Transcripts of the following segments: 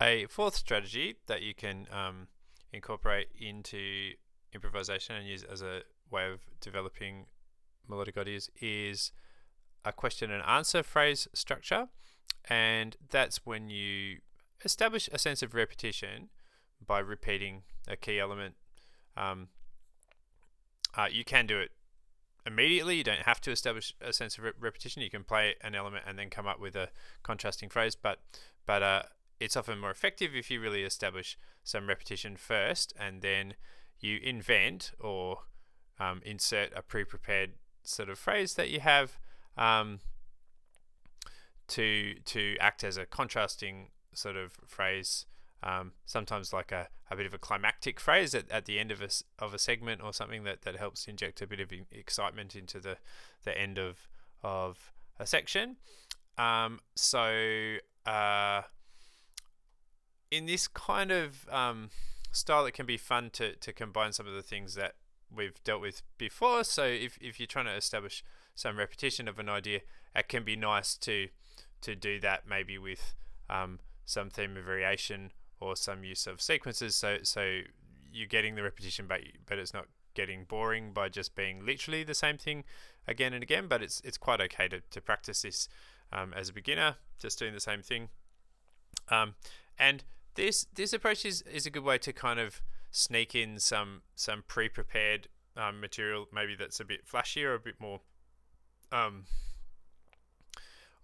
A fourth strategy that you can incorporate into improvisation and use as a way of developing melodic ideas is a question and answer phrase structure, and that's when you establish a sense of repetition by repeating a key element. You can do it immediately. You don't have to establish a sense of repetition. You can play an element and then come up with a contrasting phrase, but it's often more effective if you really establish some repetition first, and then you invent or insert a pre-prepared sort of phrase that you have to act as a contrasting sort of phrase. Sometimes like a bit of a climactic phrase at the end of a segment or something that helps inject a bit of excitement into the end of a section. In this kind of style, it can be fun to combine some of the things that we've dealt with before. So if you're trying to establish some repetition of an idea, it can be nice to do that maybe with some theme of variation or some use of sequences. So you're getting the repetition, but it's not getting boring by just being literally the same thing again and again. But it's quite okay to practice this as a beginner, just doing the same thing. And this approach is a good way to kind of sneak in some pre-prepared material, maybe that's a bit flashier or a bit more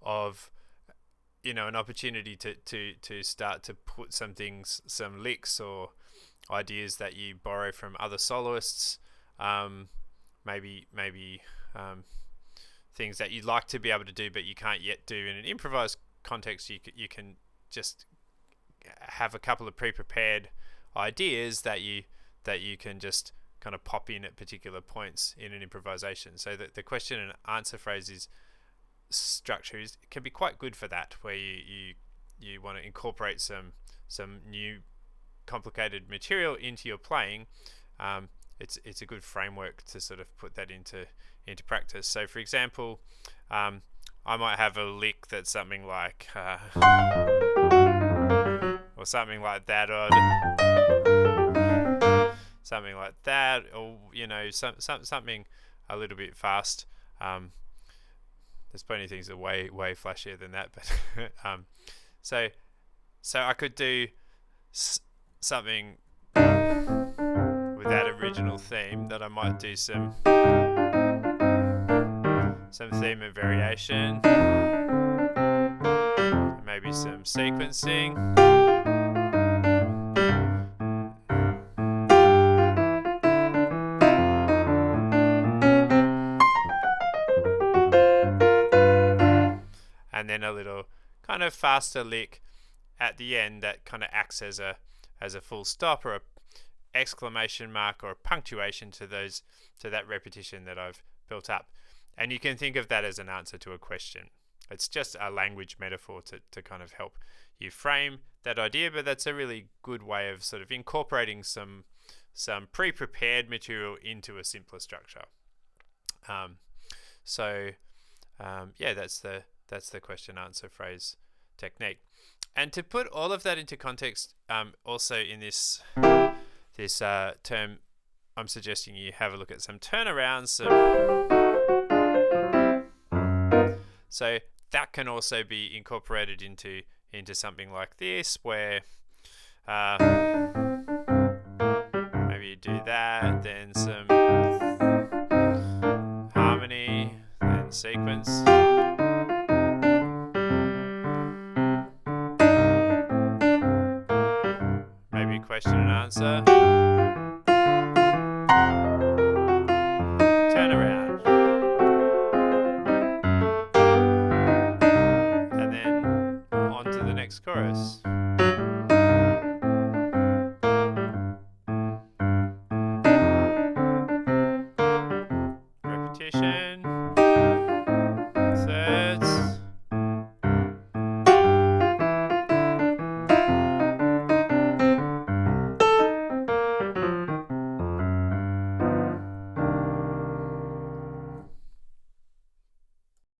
of an opportunity to start to put some licks or ideas that you borrow from other soloists, maybe things that you'd like to be able to do but you can't yet do in an improvised context. You can just have a couple of pre-prepared ideas that you can just kind of pop in at particular points in an improvisation. So that the question and answer phrases structure can be quite good for that, where you want to incorporate some new complicated material into your playing. It's a good framework to sort of put that into practice. So for example, I might have a lick that's something like or something like that, or something like that, or something a little bit fast. There's plenty of things that are way flashier than that, but so I could do something with that original theme, that I might do some theme and variation, maybe some sequencing. And then a little kind of faster lick at the end that kind of acts as a full stop or a exclamation mark or a punctuation to that repetition that I've built up. And you can think of that as an answer to a question. It's just a language metaphor to kind of help you frame that idea, but that's a really good way of sort of incorporating some pre-prepared material into a simpler structure. That's the question answer phrase technique. And to put all of that into context, also in this term, I'm suggesting you have a look at some turnarounds. So that can also be incorporated into something like this, where maybe you do that, then some harmony, then sequence. Maybe question and answer. Turn around. And then on to the next chorus.